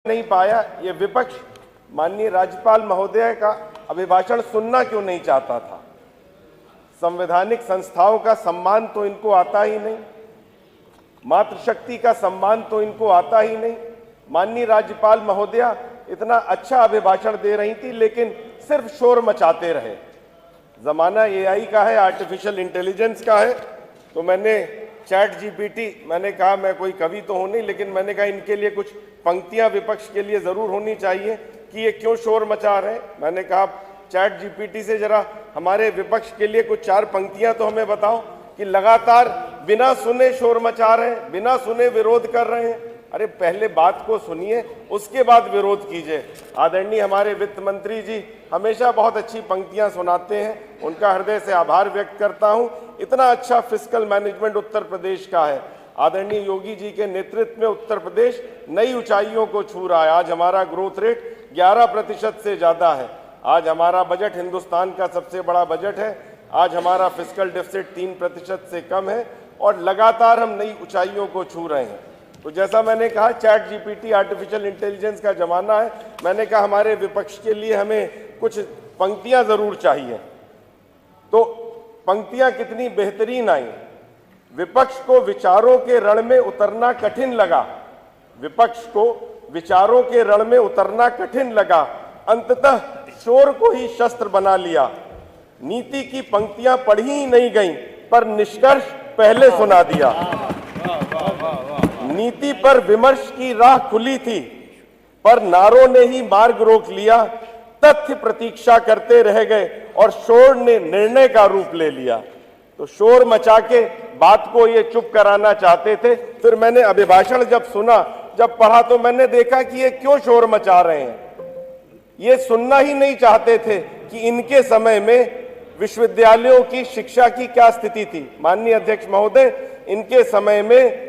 नहीं पाया, ये विपक्ष माननीय राज्यपाल महोदय का अभिभाषण सुनना क्यों नहीं चाहता था। संवैधानिक संस्थाओं का सम्मान तो इनको आता ही नहीं, मातृशक्ति का सम्मान तो इनको आता ही नहीं। माननीय राज्यपाल महोदया इतना अच्छा अभिभाषण दे रही थी, लेकिन सिर्फ शोर मचाते रहे। जमाना एआई का है, आर्टिफिशियल इंटेलिजेंस का है, तो मैंने चैट जीपीटी, मैंने कहा मैं कोई कवि तो हूं नहीं, लेकिन मैंने कहा इनके लिए कुछ पंक्तियां विपक्ष के लिए जरूर होनी चाहिए कि ये क्यों शोर मचा रहे हैं। मैंने कहा चैट जीपीटी से जरा हमारे विपक्ष के लिए कुछ 4 पंक्तियां तो हमें बताओ कि लगातार बिना सुने शोर मचा रहे हैं, बिना सुने विरोध कर रहे हैं। अरे पहले बात को सुनिए, उसके बाद विरोध कीजिए। आदरणीय हमारे वित्त मंत्री जी हमेशा बहुत अच्छी पंक्तियां सुनाते हैं, उनका हृदय से आभार व्यक्त करता हूं। इतना अच्छा फिस्कल मैनेजमेंट उत्तर प्रदेश का है। आदरणीय योगी जी के नेतृत्व में उत्तर प्रदेश नई ऊंचाइयों को छू रहा है। आज हमारा ग्रोथ रेट 11% से ज्यादा है। आज हमारा बजट हिंदुस्तान का सबसे बड़ा बजट है। आज हमारा फिस्कल डेफिसिट 3% से कम है और लगातार हम नई ऊंचाइयों को छू रहे हैं। तो जैसा मैंने कहा चैट जीपीटी, आर्टिफिशियल इंटेलिजेंस का जमाना है। मैंने कहा हमारे विपक्ष के लिए हमें कुछ पंक्तियां जरूर चाहिए। तो पंक्तियां कितनी बेहतरीन आई। विपक्ष को विचारों के रण में उतरना कठिन लगा, विपक्ष को विचारों के रण में उतरना कठिन लगा, अंततः शोर को ही शस्त्र बना लिया। नीति की पंक्तियां पढ़ी ही नहीं गईं, पर निष्कर्ष पहले सुना दिया। नीति पर विमर्श की राह खुली थी, पर नारों ने ही मार्ग रोक लिया। तथ्य प्रतीक्षा करते रह गए और शोर ने निर्णय का रूप ले लिया। तो शोर मचा के बात को ये चुप कराना चाहते थे। फिर मैंने अभिभाषण जब सुना, जब पढ़ा, तो मैंने देखा कि ये क्यों शोर मचा रहे हैं। ये सुनना ही नहीं चाहते थे कि इनके समय में विश्वविद्यालयों की शिक्षा की क्या स्थिति थी। माननीय अध्यक्ष महोदय, इनके समय में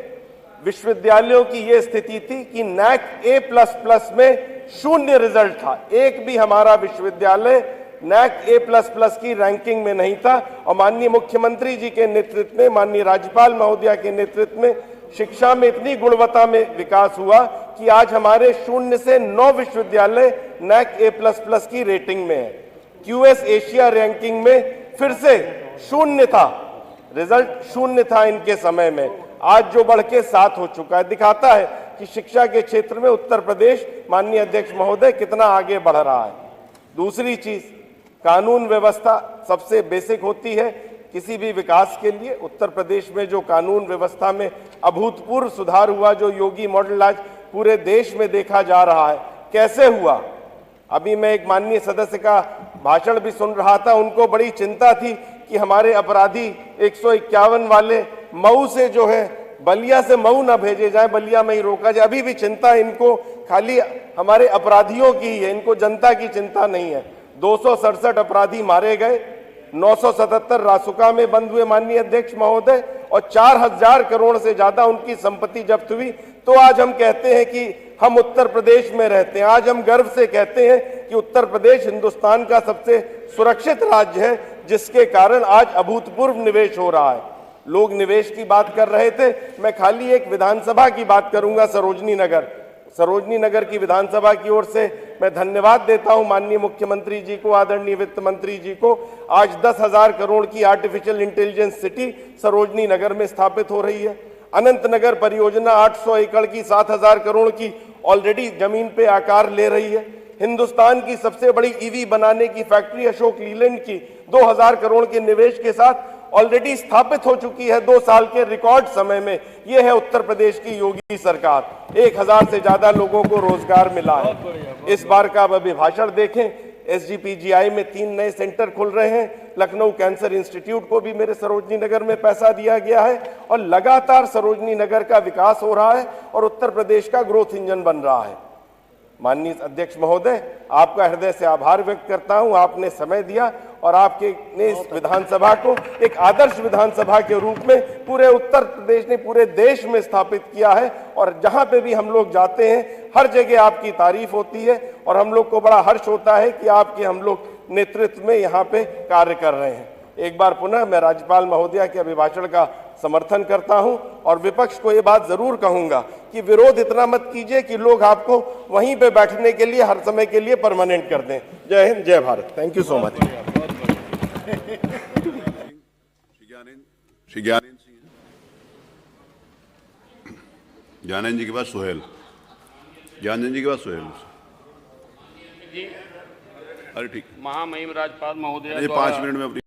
विश्वविद्यालयों की यह स्थिति थी कि नैक A++ में 0 रिजल्ट था। एक भी हमारा विश्वविद्यालय नैक A++ की रैंकिंग में नहीं था। और माननीय मुख्यमंत्री जी के नेतृत्व में, माननीय राज्यपाल महोदया के नेतृत्व में शिक्षा में इतनी गुणवत्ता में विकास हुआ कि आज हमारे 0 से 9 विश्वविद्यालय नैक A++ की रेटिंग में है। QS एशिया रैंकिंग में फिर से 0 था, रिजल्ट 0 था इनके समय में। आज जो बढ़ के 7 हो चुका है, दिखाता है कि शिक्षा के क्षेत्र में उत्तर प्रदेश, माननीय अध्यक्ष महोदय, कितना आगे बढ़ रहा है। दूसरी चीज, कानून व्यवस्था सबसे बेसिक होती है किसी भी विकास के लिए। उत्तर प्रदेश में जो कानून व्यवस्था में अभूतपूर्व सुधार हुआ, जो योगी मॉडल आज पूरे देश में देखा जा रहा है, कैसे हुआ। अभी मैं एक माननीय सदस्य का भाषण भी सुन रहा था, उनको बड़ी चिंता थी कि हमारे अपराधी 151 वाले मऊ से जो है बलिया से मऊ ना भेजे जाए, बलिया में ही रोका जाए। अभी भी चिंता इनको खाली हमारे अपराधियों की है, इनको जनता की चिंता नहीं है। 267 अपराधी मारे गए, 977 रासुका में बंद हुए माननीय अध्यक्ष महोदय, और 4000 करोड़ से ज्यादा उनकी संपत्ति जब्त हुई। तो आज हम कहते हैं कि हम उत्तर प्रदेश में रहते हैं। आज हम गर्व से कहते हैं कि उत्तर प्रदेश हिंदुस्तान का सबसे सुरक्षित राज्य है, जिसके कारण आज अभूतपूर्व निवेश हो रहा है। लोग निवेश की बात कर रहे थे, मैं खाली एक विधानसभा की बात करूंगा, सरोजनी नगर। सरोजनी नगर की विधानसभा की ओर से मैं धन्यवाद देता हूं माननीय मुख्यमंत्री जी को, आदरणीय वित्त मंत्री जी को। आज 10,000 करोड़ की artificial intelligence city Sarojini Nagar में स्थापित हो रही है। अनंत नगर परियोजना 800 एकड़ की 7,000 करोड़ की ऑलरेडी जमीन पे आकार ले रही है। हिंदुस्तान की सबसे बड़ी ईवी बनाने की फैक्ट्री अशोक लीलैंड की 2000 करोड़ के निवेश के साथ ऑलरेडी स्थापित हो चुकी है 2 साल के रिकॉर्ड समय में। यह है उत्तर प्रदेश की योगी सरकार। 1000 से ज्यादा लोगों को रोजगार मिला है। इस बार का अब अभिभाषण देखें, SGPGI में 3 नए सेंटर खुल रहे हैं। लखनऊ कैंसर इंस्टीट्यूट को भी मेरे सरोजनी नगर में पैसा दिया गया है और लगातार सरोजनी नगर का विकास हो रहा है और उत्तर प्रदेश का ग्रोथ इंजन बन रहा है। माननीय अध्यक्ष महोदय, आपका हृदय से आभार व्यक्त करता हूं। आपने समय दिया और आपके ने इस विधानसभा को एक आदर्श विधानसभा के रूप में पूरे उत्तर प्रदेश ने, पूरे देश में स्थापित किया है। और जहां पे भी हम लोग जाते हैं, हर जगह आपकी तारीफ होती है और हम लोग को बड़ा हर्ष होता है कि आपके हम लोग नेतृत्व में यहाँ पे कार्य कर रहे हैं। एक बार पुनः मैं राज्यपाल महोदया के अभिभाषण का समर्थन करता हूं और विपक्ष को ये बात जरूर कहूंगा कि विरोध इतना मत कीजिए कि लोग आपको वहीं पे बैठने के लिए हर समय के लिए परमानेंट कर दें। जय हिंद, जय Bharat. Thank you so much. Shri Gyanendra Singh, Gyanendra ji के बाद सोहेल, ज्ञानेंद्र जी के बाद सोहेल। जी, अरे ठीक, महामहिम राज्यपाल महोदय ये 5 मिनट में अपनी